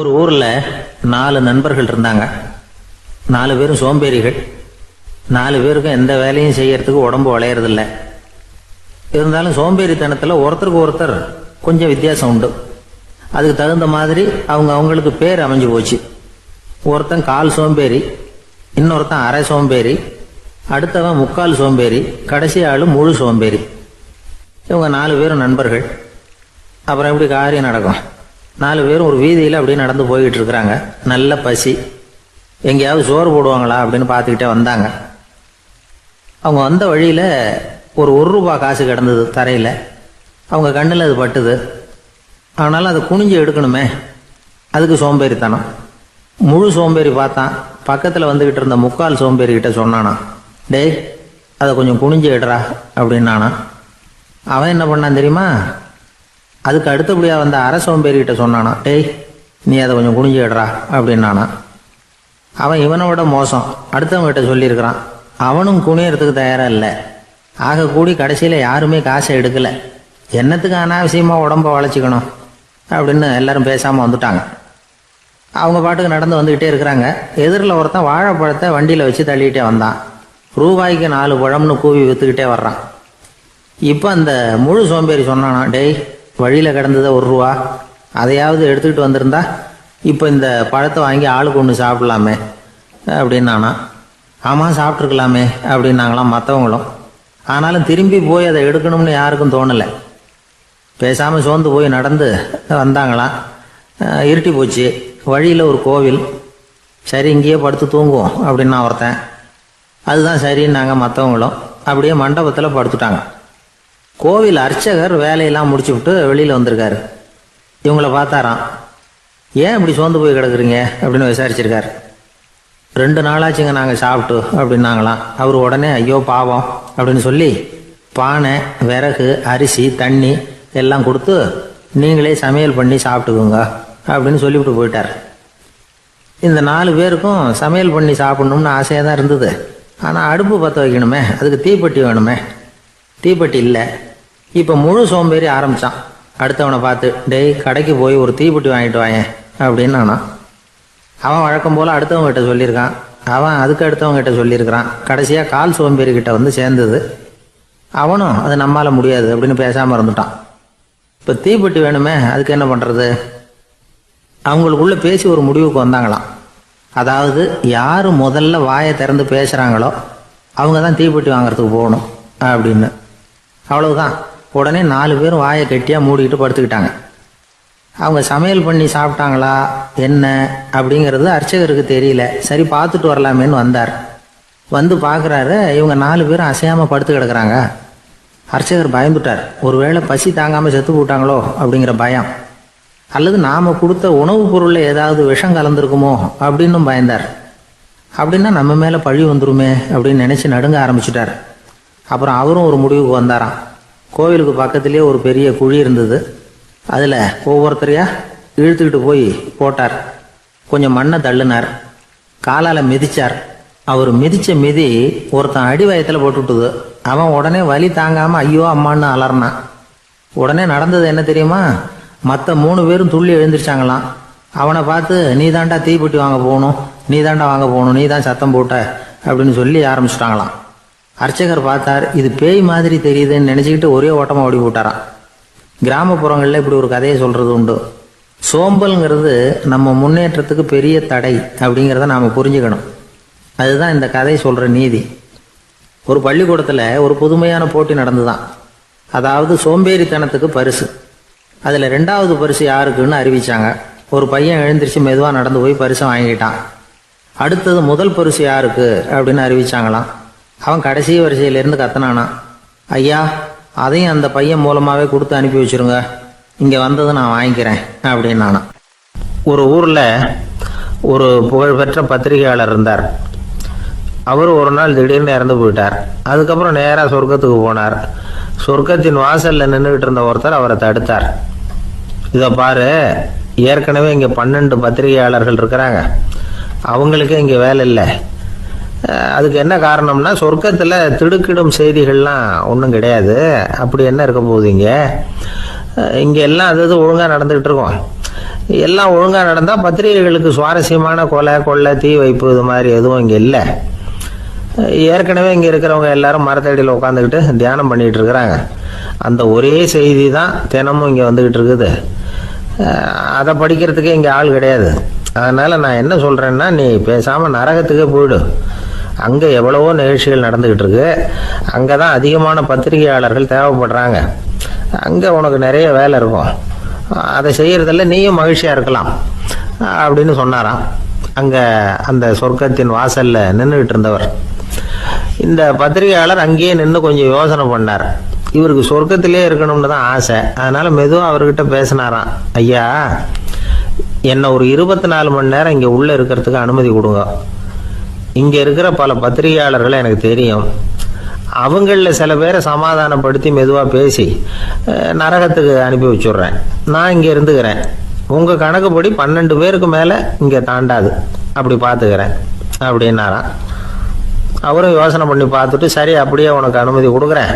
ஒரு ஊர்ல 4 நண்பர்கள் இருந்தாங்க. 4 பேரும் சோம்பேறிகள். 4 பேருக்கும் எந்த வேலையும் செய்யறதுக்கு உடம்பு வளையறதில்ல. இருந்தாலும் சோம்பேறித்தனத்துல ஒருத்தருக்கு ஒருத்தர் கொஞ்சம் வித்தியாசம் உண்டு. அதுக்கு தகுந்த மாதிரி அவங்களுக்கு பேர் அமைஞ்சு போச்சு. ஒருத்தன் கால் சோம்பேறி, இன்னொருத்தன் அரை சோம்பேறி, அடுத்தவன் முக்கால் சோம்பேறி, கடைசி ஆளு முழு சோம்பேறி. இவங்க 4 பேரும் நண்பர்கள். அப்புறம் எப்படி காரியம் நடக்கும்? 4 பேரும் ஒரு வீதியில் அப்படியே நடந்து போய்கிட்டு இருக்கிறாங்க. நல்ல பசி. எங்கேயாவது சோறு போடுவாங்களா அப்படின்னு பார்த்துக்கிட்டே வந்தாங்க. அவங்க வந்த வழியில் ஒரு ரூபா காசு கிடந்தது தரையில். அவங்க கண்ணில் அது பட்டுது. ஆனாலும் அதை குனிஞ்சு எடுக்கணுமே, அதுக்கு சோம்பேறித்தனம். முழு சோம்பேறி பார்த்தான். பக்கத்தில் வந்துக்கிட்டு இருந்த முக்கால் சோம்பேறிக்கிட்ட சொன்னானா, டேய் அதை கொஞ்சம் குனிஞ்சு எடுறா அப்படின்னானா. அவன் என்ன பண்ணான் தெரியுமா? அதுக்கு அடுத்தபடியாக வந்த அரை சோம்பேறிகிட்ட சொன்னானா, டேய் நீ அதை கொஞ்சம் குனிஞ்சு எடுறா அப்படின்னானா. அவன் இவனை விட மோசம். அடுத்தவங்ககிட்ட சொல்லியிருக்கிறான். அவனும் குனியறதுக்கு தயாராக இல்லை. ஆக கூடி கடைசியில் யாருமே காசை எடுக்கலை. என்னத்துக்கு அனாவசியமாக உடம்ப வளைச்சிக்கணும் அப்படின்னு எல்லாரும் பேசாமல் வந்துட்டாங்க. அவங்க பாட்டுக்கு நடந்து வந்துக்கிட்டே இருக்கிறாங்க. எதிரில் ஒருத்தன் வாழைப்பழத்தை வண்டியில் வச்சு தள்ளிக்கிட்டே வந்தான். ரூபாய்க்கு 4 பழம்னு கூவி விற்றுக்கிட்டே வர்றான். இப்போ அந்த முழு சோம்பேறி சொன்னானா, டேய் வழியில் கிடந்ததை ரூபா, அதையாவது எடுத்துக்கிட்டு வந்திருந்தா இப்போ இந்த பழத்தை வாங்கி ஆளுக்கு ஒன்று சாப்பிடலாமே அப்படின்னானா. ஆமாம் சாப்பிட்ருக்கலாமே அப்படின்னாங்களாம் மற்றவங்களும். ஆனாலும் திரும்பி போய் அதை எடுக்கணும்னு யாருக்கும் தோணலை. பேசாமல் சோர்ந்து போய் நடந்து வந்தாங்களாம். இருட்டி போச்சு. வழியில் ஒரு கோவில். சரி இங்கேயே படுத்து தூங்குவோம் அப்படின்னா ஒருத்தன். அதுதான் சரின்னாங்க மற்றவங்களும். அப்படியே மண்டபத்தில் படுத்துட்டாங்க. கோவில் அர்ச்சகர் வேலையெல்லாம் முடிச்சு விட்டு வெளியில் வந்திருக்காரு. இவங்கள பார்த்தாராம். ஏன் இப்படி சோர்ந்து போய் கிடக்குறீங்க அப்படின்னு விசாரிச்சிருக்காரு. 2 நாளாச்சுங்க நாங்கள் சாப்பிட்டு அப்படின்னாங்களாம். அவர் உடனே ஐயோ பாவம் அப்படின்னு சொல்லி பானை, விறகு, அரிசி, தண்ணி எல்லாம் கொடுத்து நீங்களே சமையல் பண்ணி சாப்பிட்டுக்குங்க அப்படின்னு சொல்லிவிட்டு போயிட்டார். இந்த 4 பேருக்கும் சமையல் பண்ணி சாப்பிடணும்னு ஆசையாக தான் இருந்தது. ஆனால் அடுப்பு பற்ற வைக்கணுமே, அதுக்கு தீப்பெட்டி வேணுமே. தீப்பெட்டி இல்லை. இப்போ முழு சோம்பேறி ஆரம்பித்தான். அடுத்தவனை பார்த்து, டேய் கடைக்கு போய் ஒரு தீப்பெட்டி வாங்கிட்டு வாயேன் அப்படின்னு நானா. அவன் வழக்கம் போல் அடுத்தவங்ககிட்ட சொல்லியிருக்கான். அவன் அதுக்கு அடுத்தவங்ககிட்ட சொல்லியிருக்கிறான். கடைசியாக கால் சோம்பேறிக்கிட்ட வந்து சேர்ந்தது. அவனும் அது நம்மால் முடியாது அப்படின்னு பேசாமல் இருந்துட்டான். இப்போ தீப்பெட்டி வேணுமே, அதுக்கு என்ன பண்ணுறது? அவங்களுக்குள்ள பேசி ஒரு முடிவுக்கு வந்தாங்களாம். அதாவது யார் முதல்ல வாயை திறந்து பேசுகிறாங்களோ அவங்க தான் தீப்பெட்டி வாங்கிறதுக்கு போகணும் அப்படின்னு. அவ்வளவுதான். உடனே 4 பேரும் வாயை கெட்டியாக மூடிக்கிட்டு படுத்துக்கிட்டாங்க. அவங்க சமையல் பண்ணி சாப்பிட்டாங்களா என்ன அப்படிங்கிறது அர்ச்சகருக்கு தெரியல. சரி பார்த்துட்டு வரலாமேன்னு வந்தார். வந்து பார்க்குறாரு, இவங்க 4 பேரும் அசையாமல் படுத்து கிடக்குறாங்க. அர்ச்சகர் பயந்துட்டார். ஒருவேளை பசி தாங்காமல் செத்து போட்டாங்களோ அப்படிங்கிற பயம், அல்லது நாம் கொடுத்த உணவுப் பொருளில் ஏதாவது விஷம் கலந்துருக்குமோ அப்படின்னும் பயந்தார். அப்படின்னா நம்ம மேலே பழி வந்துருமே அப்படின்னு நினச்சி நடுங்க ஆரம்பிச்சிட்டார். அப்புறம் அவரும் ஒரு முடிவுக்கு வந்தாராம். கோவிலுக்கு பக்கத்துலேயே ஒரு பெரிய குழி இருந்தது. அதில் ஒவ்வொருத்தரையா இழுத்துக்கிட்டு போய் போட்டார். கொஞ்சம் மண்ணை தள்ளினார். காலால் மிதிச்சார். அவர் மிதித்த மிதி ஒருத்தன் அடி வயத்தில் போட்டுவிட்டுது. அவன் உடனே வலி தாங்காமல் ஐயோ அம்மான்னு அலறினான். உடனே நடந்தது என்ன தெரியுமா? மற்ற 3 பேரும் துள்ளி எழுந்திரிச்சாங்களாம். அவனை பார்த்து நீ தாண்டா தீப்பெட்டி வாங்க போகணும், நீ தாண்டா வாங்க போகணும், நீ தான் சத்தம் போட்ட அப்படின்னு சொல்லி ஆரம்பிச்சிட்டாங்களாம். அர்ச்சகர் பார்த்தார். இது பேய் மாதிரி தெரியுதுன்னு நினச்சிக்கிட்டு ஒரே ஓட்டமாக ஓடி போட்டாராம். கிராமப்புறங்களில் இப்படி ஒரு கதையை சொல்கிறது உண்டு. சோம்பல்ங்கிறது நம்ம முன்னேற்றத்துக்கு பெரிய தடை அப்படிங்கிறத நாம் புரிஞ்சுக்கணும். அதுதான் இந்த கதை சொல்கிற நீதி. ஒரு பள்ளிக்கூடத்தில் ஒரு புதுமையான போட்டி நடந்துதான். அதாவது சோம்பேறித்தனத்துக்கு பரிசு. அதில் 2வது பரிசு யாருக்குன்னு அறிவிச்சாங்க. ஒரு பையன் எழுந்திரிச்சு மெதுவாக நடந்து போய் பரிசை வாங்கிட்டான். அடுத்தது முதல் பரிசு யாருக்கு அப்படின்னு அறிவிச்சாங்களாம். அவன் கடைசி வரிசையிலேருந்து கத்தனானா, ஐயா அதையும் அந்த பையன் மூலமாகவே கொடுத்து அனுப்பி வச்சுருங்க, இங்கே வந்ததை நான் வாங்கிக்கிறேன் அப்படின்னு நானா. ஒரு ஊரில் ஒரு புகழ்பெற்ற பத்திரிகையாளர் இருந்தார். அவர் ஒரு நாள் திடீர்னு இறந்து போயிட்டார். அதுக்கப்புறம் நேராக சொர்க்கத்துக்கு போனார். சொர்க்கத்தின் வாசலில் நின்றுக்கிட்டு இருந்த ஒருத்தர் அவரை தடுத்தார். இதை பாரு, ஏற்கனவே இங்கே 12 பத்திரிகையாளர்கள் இருக்கிறாங்க, அவங்களுக்கே இங்கே வேலை இல்லை. அதுக்கு என்ன காரணம்னா, சொர்க்கத்தில் திடுக்கிடும் செய்திகள்லாம் ஒன்றும் கிடையாது. அப்படி என்ன இருக்க போகுது? இங்கே எல்லாம் அது ஒழுங்காக நடந்துக்கிட்டு இருக்கோம். எல்லாம் ஒழுங்காக நடந்தால் பத்திரிகைகளுக்கு சுவாரஸ்யமான கொலை கொள்ளை தீ வைப்பு இது மாதிரி எதுவும் இங்கே இல்லை. ஏற்கனவே இங்கே இருக்கிறவங்க எல்லாரும் மரத்தடியில் உட்காந்துக்கிட்டு தியானம் பண்ணிகிட்டு இருக்கிறாங்க. அந்த ஒரே செய்தி தான் தினமும் இங்கே வந்துக்கிட்டு இருக்குது. அதை படிக்கிறதுக்கே இங்கே ஆள் கிடையாது. அதனால் நான் என்ன சொல்கிறேன்னா, நீ பேசாமல் நரகத்துக்கே போயிடு. அங்கே எவ்வளவோ நிகழ்ச்சிகள் நடந்துக்கிட்டு இருக்கு. அங்கே தான் அதிகமான பத்திரிகையாளர்கள் தேவைப்படுறாங்க. அங்கே உனக்கு நிறைய வேலை இருக்கும். அதை செய்கிறதில்ல நீயும் மகிழ்ச்சியாக இருக்கலாம் அப்படின்னு சொன்னாராம். அங்கே அந்த சொர்க்கத்தின் வாசலில் நின்றுக்கிட்டு இருந்தவர். இந்த பத்திரிகையாளர் அங்கேயே நின்று கொஞ்சம் யோசனை பண்ணார். இவருக்கு சொர்க்கத்திலே இருக்கணும்னு தான் ஆசை. அதனால் மெதுவாக அவர்கிட்ட பேசினாராம். ஐயா, என்னை ஒரு 24 மணி நேரம் இங்கே உள்ளே இருக்கிறதுக்கு அனுமதி கொடுங்க. இங்கே இருக்கிற பல பத்திரிகையாளர்களை எனக்கு தெரியும். அவங்களில் சில பேரை சமாதானப்படுத்தி மெதுவாக பேசி நரகத்துக்கு அனுப்பி வச்சுட்றேன். நான் இங்கே இருந்துக்கிறேன். உங்கள் கணக்குப்படி 12 பேருக்கு மேலே இங்கே தாண்டாது. அப்படி பார்த்துக்கிறேன் அப்படின்னாராம். அவரும் யோசனை பண்ணி பார்த்துட்டு, சரி அப்படியே உனக்கு அனுமதி கொடுக்குறேன்.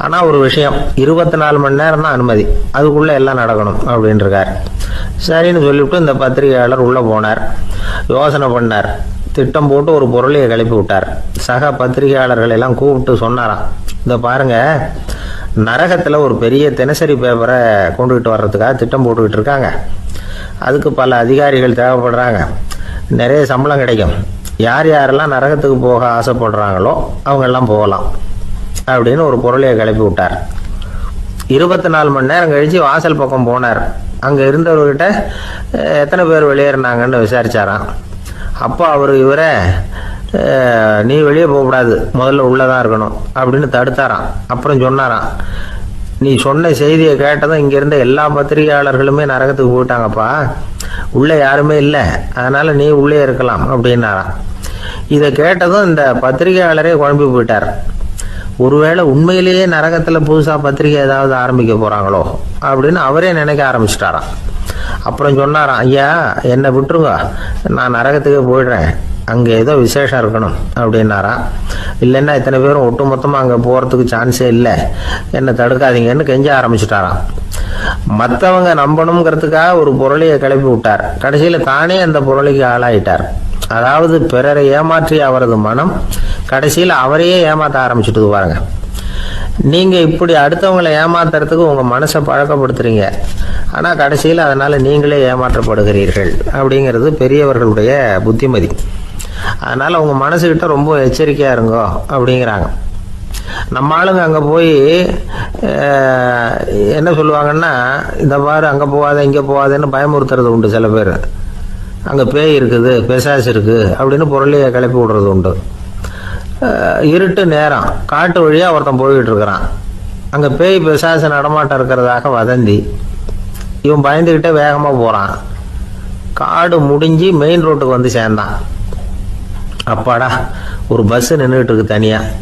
ஆனால் ஒரு விஷயம், 24 மணி நேரம் தான் அனுமதி, அதுக்குள்ளே எல்லாம் நடக்கணும் அப்படின்ட்டுருக்கார். சரின்னு சொல்லிவிட்டு இந்த பத்திரிகையாளர் உள்ளே போனார். யோசனை பண்ணார். திட்டம் போட்டு ஒரு பொருளையை கிளப்பி விட்டார். சக பத்திரிகையாளர்கள் எல்லாம் கூப்பிட்டு சொன்னாராம், இந்த பாருங்க, நரகத்தில் ஒரு பெரிய தினசரி பேப்பரை கொண்டுகிட்டு வர்றதுக்காக திட்டம் போட்டுக்கிட்டு இருக்காங்க. அதுக்கு பல அதிகாரிகள் தேவைப்படுறாங்க. நிறைய சம்பளம் கிடைக்கும். யார் யாரெல்லாம் நரகத்துக்கு போக ஆசைப்படுறாங்களோ அவங்கெல்லாம் போகலாம் அப்படின்னு ஒரு பொருளையை கிளப்பி விட்டார். 24 மணி நேரம் கழித்து வாசல் பக்கம் போனார். அங்கே இருந்தவர்கிட்ட எத்தனை பேர் வெளியேறினாங்கன்னு விசாரிச்சாராம். அப்போ அவர் இவரை, நீ வெளியே போகக்கூடாது, முதல்ல உள்ளே தான் இருக்கணும் அப்படின்னு தடுத்தாராம். அப்புறம் சொன்னாராம், நீ சொன்ன செய்தியை கேட்டதும் இங்கே இருந்த எல்லா பத்திரிகையாளர்களுமே நரகத்துக்கு போயிட்டாங்கப்பா, உள்ளே யாருமே இல்லை, அதனால் நீ உள்ளே இருக்கலாம் அப்படின்னாராம். இதை கேட்டதும் இந்த பத்திரிகையாளரே குழம்பி போயிட்டார். ஒருவேளை உண்மையிலேயே நரகத்தில் புதுசாக பத்திரிகை ஏதாவது ஆரம்பிக்க போகிறாங்களோ அப்படின்னு அவரே நினைக்க ஆரம்பிச்சிட்டாராம். அப்புறம் சொன்னாராம், ஐயா என்னை விட்டுருங்க, நான் நரகத்துக்கே போயிடுறேன், அங்கே ஏதோ விசேஷம் இருக்கணும் அப்படின்னாராம். இல்லைன்னா இத்தனை பேரும் ஒட்டுமொத்தமாக அங்கே போகிறதுக்கு சான்ஸே இல்லை, என்னை தடுக்காதீங்கன்னு கெஞ்ச ஆரம்பிச்சிட்டாராம். மற்றவங்க நம்பணுங்கிறதுக்காக ஒரு பொருளையை கிளப்பி விட்டார். கடைசியில் தானே அந்த பொருளைக்கு ஆளாயிட்டார். அதாவது பிறரை ஏமாற்றிய அவரது மனம் கடைசியில் அவரையே ஏமாற்ற ஆரம்பிச்சுட்டு பாருங்க. நீங்கள் இப்படி அடுத்தவங்களை ஏமாத்துறதுக்கு உங்கள் மனசை பழக்கப்படுத்துறீங்க, ஆனால் கடைசியில் அதனால் நீங்களே ஏமாற்றப்படுகிறீர்கள் அப்படிங்கிறது பெரியவர்களுடைய புத்திமதி. அதனால் உங்கள் மனசுக்கிட்ட ரொம்ப எச்சரிக்கையாக இருங்கோ அப்படிங்கிறாங்க. நம்ம ஆளுங்க அங்கே போய் என்ன சொல்லுவாங்கன்னா, இந்த பாரு அங்கே போகாத இங்கே போகாதேன்னு பயமுறுத்துறது உண்டு. சில பேர் அங்கே பேய் இருக்குது, பிசாசு இருக்குது அப்படின்னு பொருளையை கிளப்பி விடுறது உண்டு. இருட்டு நேரம் காட்டு வழியாக ஒருத்தன் போய்கிட்டு இருக்கிறான். அங்கே பேய் பிசாசு நடமாட்டம் இருக்கிறதாக வதந்தி. இவன் பயந்துக்கிட்டே வேகமாக போகிறான். காடு முடிஞ்சு மெயின் ரோட்டுக்கு வந்து சேர்ந்தான். அப்பாடா, ஒரு பஸ்ஸு நின்றுட்டு இருக்கு தனியாக.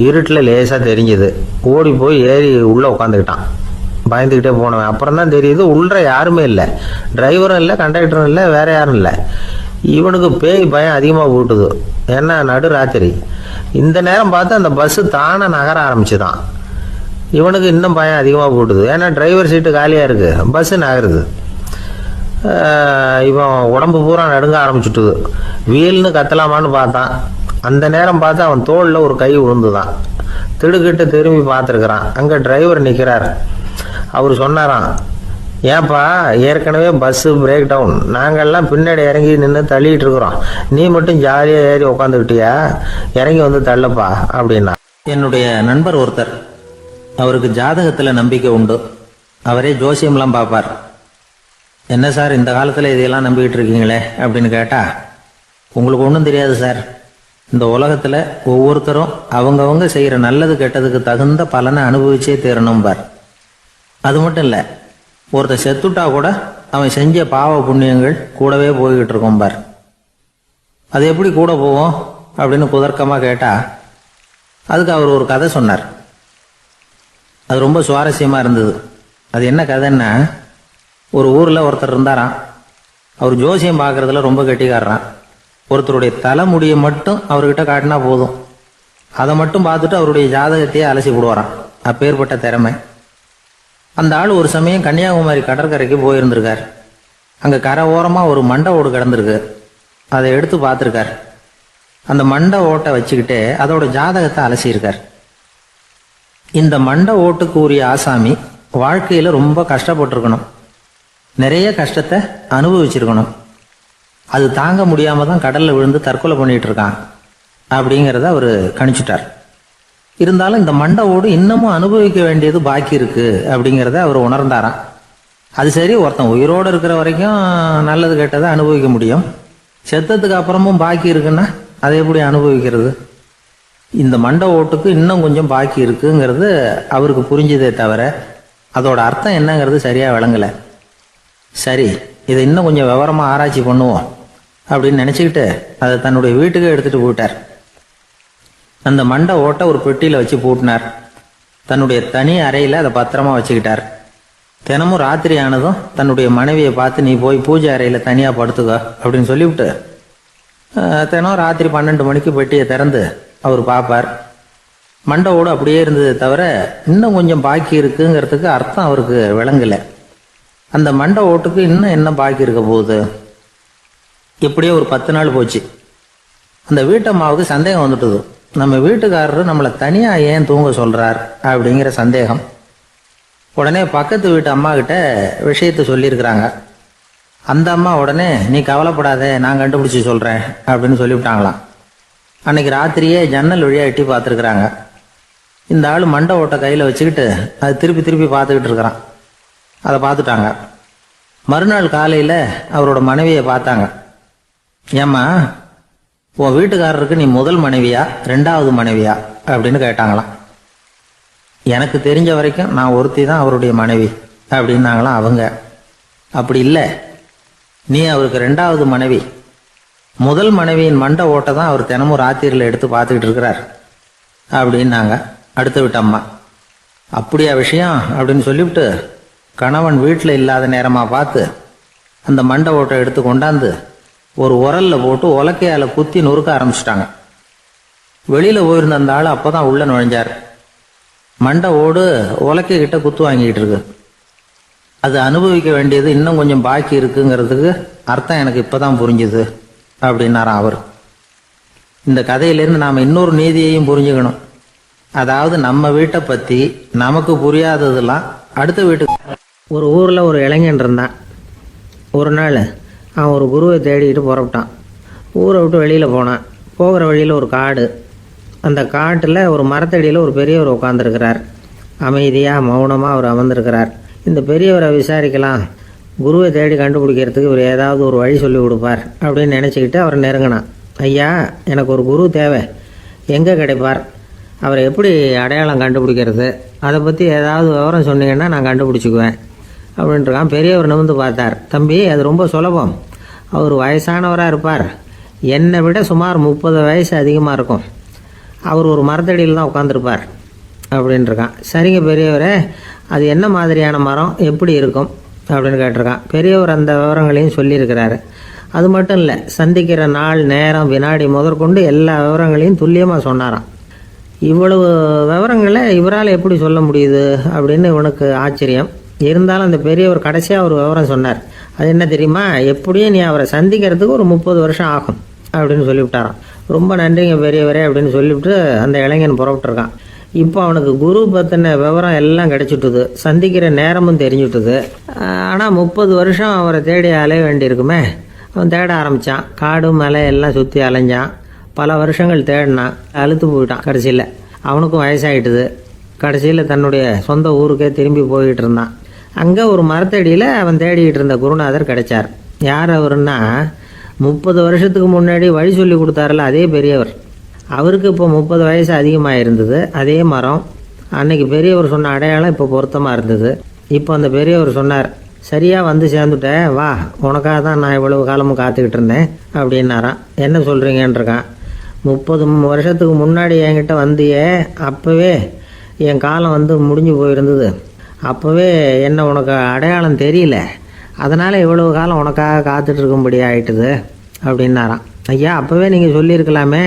இருட்டில் லேசாக தெரிஞ்சுது. ஓடி போய் ஏறி உள்ளே உட்காந்துக்கிட்டான். பயந்துக்கிட்டே போனவன் அப்புறம் தான் தெரியுது உள்ள யாருமே இல்லை, டிரைவரும் இல்லை, கண்டக்டரும் இல்லை, வேற யாரும் இல்லை. இவனுக்கு பேய் பயம் அதிகமாக போட்டுது. ஏன்னா நடு ராத்திரி. இந்த நேரம் பார்த்து அந்த பஸ்ஸு தானே நகர ஆரம்பிச்சுதான். இவனுக்கு இன்னும் பயம் அதிகமாக போட்டுது. ஏன்னா டிரைவர் சீட்டு காலியாக இருக்குது, பஸ்ஸு நகருது. இவன் உடம்பு பூரா நடுங்க ஆரம்பிச்சுட்டுது. வீல்னு கத்தலாமான்னு பார்த்தான். அந்த நேரம் பார்த்து அவன் தோளில் ஒரு கை விழுந்துதான். திடுக்கிட்டு திரும்பி பார்த்துருக்குறான். அங்கே டிரைவர் நிற்கிறார். அவர் சொன்னாராம், ஏன்பா ஏற்கனவே பஸ்ஸு பிரேக் டவுன், நாங்கள்லாம் பின்னாடி இறங்கி நின்று தள்ளிட்டு இருக்கிறோம், நீ மட்டும் ஜாலியாக ஏறி உக்காந்துக்கிட்டியா, இறங்கி வந்து தள்ளப்பா அப்படின்னா. என்னுடைய நண்பர் ஒருத்தர், அவருக்கு ஜாதகத்தில் நம்பிக்கை உண்டு. அவரே ஜோசியம்லாம் பார்ப்பார். என்ன சார் இந்த காலத்தில் இதையெல்லாம் நம்பிக்கிட்டு இருக்கீங்களே அப்படின்னு கேட்டால், உங்களுக்கு ஒன்றும் தெரியாது சார், இந்த உலகத்தில் ஒவ்வொருத்தரும் அவங்கவங்க செய்கிற நல்லது கெட்டதுக்கு தகுந்த பலனை அனுபவிச்சே தீரணும் பார். அது மட்டும் இல்லை, ஒருத்தர் செத்துட்டா கூட அவன் செஞ்ச பாவ புண்ணியங்கள் கூடவே போய்கிட்டு இருக்கோம் பார். அது எப்படி கூட போவோம் அப்படின்னு குதர்க்கமாக கேட்டால், அதுக்கு அவர் ஒரு கதை சொன்னார். அது ரொம்ப சுவாரஸ்யமாக இருந்தது. அது என்ன கதைன்னா, ஒரு ஊரில் ஒருத்தர் இருந்தாராம். அவர் ஜோசியம் பார்க்குறதுல ரொம்ப கெட்டிக்காரரான். ஒருத்தருடைய தலைமுடியை மட்டும் அவர்கிட்ட காட்டினா போதும், அதை மட்டும் பார்த்துட்டு அவருடைய ஜாதகத்தையே அலசி விடுவாராம். அப்பேற்பட்ட திறமை. அந்த ஆள் ஒரு சமயம் கன்னியாகுமரி கடற்கரைக்கு போயிருந்திருக்கார். அங்கே கரை ஓரமாக ஒரு மண்டை ஓடு கிடந்திருக்கு. அதை எடுத்து பார்த்துருக்கார். அந்த மண்டை ஓட்டை வச்சுக்கிட்டு அதோட ஜாதகத்தை அலசியிருக்கார். இந்த மண்டை ஓட்டுக்கு உரிய ஆசாமி வாழ்க்கையில் ரொம்ப கஷ்டப்பட்டிருக்கணும், நிறைய கஷ்டத்தை அனுபவிச்சிருக்கணும். அது தாங்க முடியாமல் தான் கடலில் விழுந்து தற்கொலை பண்ணிட்டு இருக்கான் அப்படிங்கிறத அவர் கணிச்சுட்டார். இருந்தாலும் இந்த மண்டை ஓடு இன்னமும் அனுபவிக்க வேண்டியது பாக்கி இருக்கு அப்படிங்கிறத அவர் உணர்ந்தாராம். அது சரி, ஒருத்தன் உயிரோடு இருக்கிற வரைக்கும் நல்லது கெட்டதை அனுபவிக்க முடியும், செத்ததுக்கு அப்புறமும் பாக்கி இருக்குன்னா அதை எப்படி அனுபவிக்கிறது? இந்த மண்டை ஓட்டுக்கு இன்னும் கொஞ்சம் பாக்கி இருக்குங்கிறது அவருக்கு புரிஞ்சதே தவிர அதோட அர்த்தம் என்னங்கிறது சரியாக விளங்கலை. சரி, இதை இன்னும் கொஞ்சம் விவரமாக ஆராய்ச்சி பண்ணுவோம் அப்படின்னு நினச்சிக்கிட்டு அதை தன்னுடைய வீட்டுக்கு எடுத்துகிட்டு போயிட்டார். அந்த மண்டை ஓட்டை ஒரு பெட்டியில் வச்சு பூட்டினார். தன்னுடைய தனி அறையில் அதை பத்திரமா வச்சுக்கிட்டார். தினமும் ராத்திரி ஆனதும் தன்னுடைய மனைவியை பார்த்து, நீ போய் பூஜை அறையில் தனியாக படுத்துக்க அப்படின்னு சொல்லிவிட்டு தினம் ராத்திரி 12 மணிக்கு பெட்டியை திறந்து அவர் பார்ப்பார். மண்டை ஓடு அப்படியே இருந்தது தவிர இன்னும் கொஞ்சம் பாக்கி இருக்குங்கிறதுக்கு அர்த்தம் அவருக்கு விளங்கலை. அந்த மண்டை ஓட்டுக்கு இன்னும் என்ன பாக்கி இருக்க போகுது? எப்படியோ ஒரு 10 நாள் போச்சு. அந்த வீட்டம்மாவுக்கு சந்தேகம் வந்துட்டுது. நம்ம வீட்டுக்காரரு நம்மளை தனியாக ஏன் தூங்க சொல்கிறார் அப்படிங்கிற சந்தேகம். உடனே பக்கத்து வீட்டு அம்மா கிட்ட விஷயத்தை சொல்லியிருக்கிறாங்க. அந்த அம்மா உடனே, நீ கவலைப்படாத, நான் கண்டுபிடிச்சி சொல்கிறேன் அப்படின்னு சொல்லிவிட்டாங்களாம். அன்னைக்கு ராத்திரியே ஜன்னல் வழியாக எட்டி பார்த்துருக்குறாங்க. இந்த ஆள் மண்டை ஓட்டை கையில் வச்சுக்கிட்டு அது திருப்பி திருப்பி பார்த்துக்கிட்டு இருக்கிறான். அதை பார்த்துட்டாங்க. மறுநாள் காலையில் அவரோட மனைவியை பார்த்தாங்க. ஏம்மா, உன் வீட்டுக்காரருக்கு நீ முதல் மனைவியா 2வது மனைவியா அப்படின்னு கேட்டாங்களாம். எனக்கு தெரிஞ்ச வரைக்கும் நான் ஒருத்தி தான் அவருடைய மனைவி அப்படின்னாங்களாம் அவங்க. அப்படி இல்லை, நீ அவருக்கு 2வது மனைவி. முதல் மனைவியின் மண்டை ஓட்டை தான் அவர் தினமும் ராத்திரியில் எடுத்து பார்த்துக்கிட்டு இருக்கிறார் அப்படின்னாங்க அடுத்த வீட்டு அம்மா. அப்படியா விஷயம் அப்படின்னு சொல்லிவிட்டு கணவன் வீட்டில் இல்லாத நேரமாக பார்த்து அந்த மண்டை ஓட்டை எடுத்து கொண்டாந்து ஒரு உரலில் போட்டு உலக்கையால் குத்தி நொறுக்க ஆரம்பிச்சிட்டாங்க. வெளியில் போயிருந்த அந்த ஆள் அப்போ தான் உள்ளே நுழைஞ்சார். மண்டை ஓடு உலக்கை கிட்ட குத்து வாங்கிக்கிட்டு இருக்கு. அது அனுபவிக்க வேண்டியது இன்னும் கொஞ்சம் பாக்கி இருக்குங்கிறதுக்கு அர்த்தம் எனக்கு இப்போ தான் புரிஞ்சுது அப்படின்னாராம் அவர். இந்த கதையிலேருந்து நாம் இன்னொரு நீதியையும் புரிஞ்சுக்கணும். அதாவது நம்ம வீட்டை பற்றி நமக்கு புரியாததெல்லாம் அடுத்த வீட்டுக்கு. ஒரு ஊரில் ஒரு இளைஞன் இருந்தான். ஒரு நாள் அவன் ஒரு குருவை தேடிக்கிட்டு புறப்பட்டான். ஊரை விட்டு வெளியில் போனான். போகிற வழியில் ஒரு காடு. அந்த காட்டில் ஒரு மரத்தடியில் ஒரு பெரியவர் உட்காந்துருக்கிறார். அமைதியாக மௌனமாக அவர் அமர்ந்திருக்கிறார். இந்த பெரியவரை விசாரிக்கலாம், குருவை தேடி கண்டுபிடிக்கிறதுக்கு இவர் ஏதாவது ஒரு வழி சொல்லி கொடுப்பார் அப்படின்னு நினச்சிக்கிட்டு அவரை நெருங்கினான். ஐயா, எனக்கு ஒரு குரு தேவை, எங்கே கிடைப்பார்? அவரை எப்படி அடையாளம் கண்டுபிடிக்கிறது? அதை பற்றி ஏதாவது விவரம் சொன்னீங்கன்னா நான் கண்டுபிடிச்சிக்குவேன் அப்படின்ட்டுருக்கான். பெரியவர் நிமிர்ந்து பார்த்தார். தம்பி, அது ரொம்ப சுலபம். அவர் வயசானவராக இருப்பார். என்னை விட சுமார் 30 வயசு அதிகமாக இருக்கும். அவர் ஒரு மரத்தடியில் தான் உட்காந்துருப்பார் அப்படின்ட்டுருக்கான். சரிங்க பெரியவரே, அது என்ன மாதிரியான மரம், எப்படி இருக்கும் அப்படின்னு கேட்டிருக்கான். பெரியவர் அந்த விவரங்களையும் சொல்லியிருக்கிறாரு. அது மட்டும் இல்லை, சந்திக்கிற நாள், நேரம், வினாடி முதற்கொண்டு எல்லா விவரங்களையும் துல்லியமாக சொன்னாராம். இவ்வளவு விவரங்களை இவரால் எப்படி சொல்ல முடியுது அப்படின்னு இவனுக்கு ஆச்சரியம். இருந்தாலும் அந்த பெரியவர் கடைசியாக ஒரு விவரம் சொன்னார். அது என்ன தெரியுமா? எப்படியும் நீ அவரை சந்திக்கிறதுக்கு ஒரு 30 வருஷம் ஆகும் அப்படின்னு சொல்லிவிட்டாராம். ரொம்ப நன்றிங்க பெரியவரே அப்படின்னு சொல்லிவிட்டு அந்த இளைஞன் புறப்பட்டுருக்கான். இப்போ அவனுக்கு குரு பற்றின விவரம் எல்லாம் கிடைச்சிட்டுது, சந்திக்கிற நேரமும் தெரிஞ்சுட்டுது. ஆனால் 30 வருஷம் அவரை தேடி அலைய வேண்டியிருக்குமே. அவன் தேட ஆரம்பித்தான். காடு மலை எல்லாம் சுற்றி அலைஞ்சான். பல வருஷங்கள் தேடினான். அழுத்து போயிட்டான். கடைசியில் அவனுக்கும் வயசாகிட்டுது. கடைசியில் தன்னுடைய சொந்த ஊருக்கே திரும்பி போய்கிட்டு இருந்தான். அங்கே ஒரு மரத்தடியில் அவன் தேடிக்கிட்டு இருந்த குருநாதர் கிடைச்சார். யார் அவருன்னா, 30 வருஷத்துக்கு முன்னாடி வழி சொல்லி கொடுத்தாருல அதே பெரியவர். அவருக்கு இப்போ 30 வயசு அதிகமாக இருந்தது. அதே மரம். அன்னைக்கு பெரியவர் சொன்ன அடையாளம் இப்போ பொருத்தமாக இருந்தது. இப்போ அந்த பெரியவர் சொன்னார், சரியாக வந்து சேர்ந்துட்டேன், வா, உனக்காக தான் நான் இவ்வளவு காலமும் காத்துக்கிட்டு இருந்தேன் அப்படின்னாரான். என்ன சொல்கிறீங்கன்றிருக்கான். 30 வருஷத்துக்கு முன்னாடி என்கிட்ட வந்தியே, அப்போவே என் காலம் வந்து முடிஞ்சு போயிருந்தது. அப்போவே என்ன உனக்கு அடையாளம் தெரியல, அதனால் இவ்வளவு காலம் உனக்காக காத்துட்ருக்கும்படி ஆகிட்டுது அப்படின்னாராம். ஐயா, அப்போவே நீங்கள் சொல்லியிருக்கலாமே,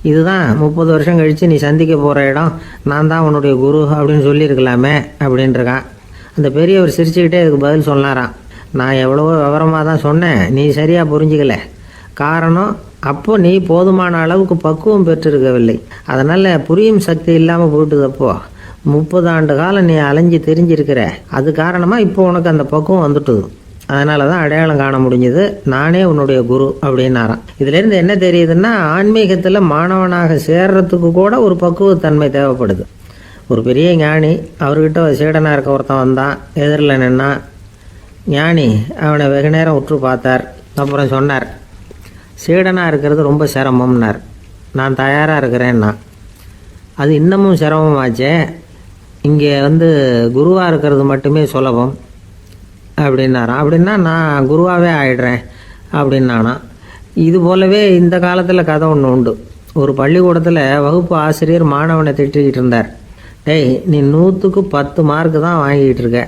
இதுதான் 30 வருஷம் கழித்து நீ சந்திக்க போகிற இடம், நான் தான் உன்னுடைய குரு அப்படின்னு சொல்லியிருக்கலாமே அப்படின்ட்டுருக்கான். அந்த பெரியவர் சிரிச்சுக்கிட்டே இதுக்கு பதில் சொன்னாராம். நான் எவ்வளவோ விவரமாக தான் சொன்னேன், நீ சரியாக புரிஞ்சிக்கல. காரணம், அப்போ நீ போதுமான அளவுக்கு பக்குவம் பெற்றிருக்கவில்லை. அதனால் புரியும் சக்தி இல்லாமல் போயிட்டுது. அப்போ 30 ஆண்டு காலம் நீ அலைஞ்சு தெரிஞ்சிருக்கிற. அது காரணமாக இப்போ உனக்கு அந்த பக்குவம் வந்துட்டுது. அதனால தான் அடையாளம் காண முடிஞ்சது. நானே உன்னுடைய குரு அப்படின்னாராம். இதுலேருந்து என்ன தெரியுதுன்னா, ஆன்மீகத்தில் மாணவனாக சேர்றதுக்கு கூட ஒரு பக்குவத்தன்மை தேவைப்படுது. ஒரு பெரிய ஞானி, அவர்கிட்ட சீடனாக இருக்க ஒருத்தன் வந்தான், எதிரில் நின்னான். ஞானி அவனை வெகு நேரம் உற்று பார்த்தார். அப்புறம் சொன்னார், சீடனாக இருக்கிறது ரொம்ப சிரமம்னார். நான் தயாராக இருக்கிறேன்னா. அது இன்னமும் சிரமமாச்சே, இங்கே குருவாக இருக்கிறது மட்டுமே சுலபம் அப்படின்னாராம். அப்படின்னா நான் குருவாகவே ஆயிடுறேன் அப்படின்னானா. இது போலவே இந்த காலத்தில் கதை ஒன்று உண்டு. ஒரு பள்ளிக்கூடத்தில் வகுப்பு ஆசிரியர் மாணவனை திட்டிக்கிட்டு இருந்தார். டேய், நீ 100க்கு 10 மார்க்கு தான் வாங்கிக்கிட்டு இருக்க.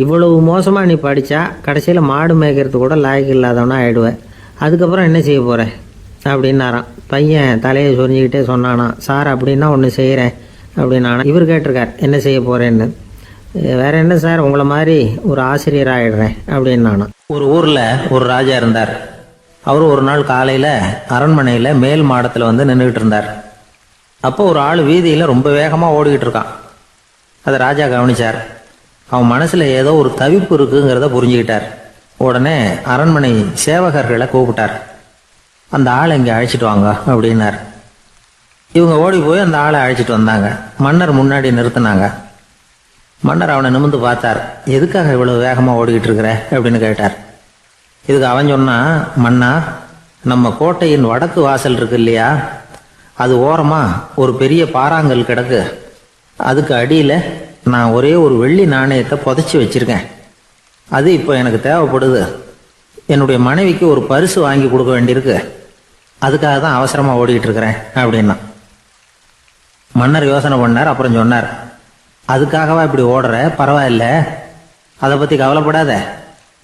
இவ்வளவு மோசமாக நீ படித்தா கடைசியில் மாடு மேய்க்கிறது கூட லாய்க்கு இல்லாதவனா ஆகிடுவேன். அதுக்கப்புறம் என்ன செய்ய போகிறேன் அப்படின்னாராம். பையன் தலையை சொரிஞ்சிக்கிட்டே சொன்னானா, சார் அப்படின்னா ஒன்று செய்கிறேன் அப்படின்னானா. இவர் கேட்டிருக்கார், என்ன செய்ய போகிறேன்னு. வேற என்ன சார், உங்களை மாதிரி ஒரு ஆசிரியர் ஆகிடுறேன் அப்படின்னானா. ஒரு ஊரில் ஒரு ராஜா இருந்தார். அவர் ஒரு நாள் காலையில் அரண்மனையில் மேல் மாடத்தில் நின்றுக்கிட்டு இருந்தார். அப்போ ஒரு ஆள் வீதியில் ரொம்ப வேகமாக ஓடிக்கிட்டு இருக்கான். அதை ராஜா கவனிச்சார். அவன் மனசில் ஏதோ ஒரு தவிப்பு இருக்குங்கிறத புரிஞ்சுக்கிட்டார். உடனே அரண்மனை சேவகர்களை கூப்பிட்டார். அந்த ஆளை இங்கே அழைச்சிட்டு வாங்க அப்படின்னார். இவங்க ஓடி போய் அந்த ஆளை அழைச்சிட்டு வந்தாங்க. மன்னர் முன்னாடி நிறுத்தினாங்க. மன்னர் அவனை நிமிர்ந்து பார்த்தார். எதுக்காக இவ்வளவு வேகமாக ஓடிக்கிட்டு இருக்கிற அப்படின்னு கேட்டார். இதுக்கு அவன் சொன்னா, மன்னா, நம்ம கோட்டையின் வடக்கு வாசல் இருக்கு இல்லையா, அது ஓரமாக ஒரு பெரிய பாறாங்கல் கிடக்கு. அதுக்கு அடியில் நான் ஒரே ஒரு வெள்ளி நாணயத்தை புதைச்சி வச்சிருக்கேன். அது இப்போ எனக்கு தேவைப்படுது. என்னுடைய மனைவிக்கு ஒரு பரிசு வாங்கி கொடுக்க வேண்டியிருக்கு. அதுக்காக தான் அவசரமாக ஓடிக்கிட்டு இருக்கிறேன் அப்படின்னா. மன்னர் யோசனை பண்ணார். அப்புறம் சொன்னார், அதுக்காகவா இப்படி ஓடுற? பரவாயில்ல, அதை பற்றி கவலைப்படாத.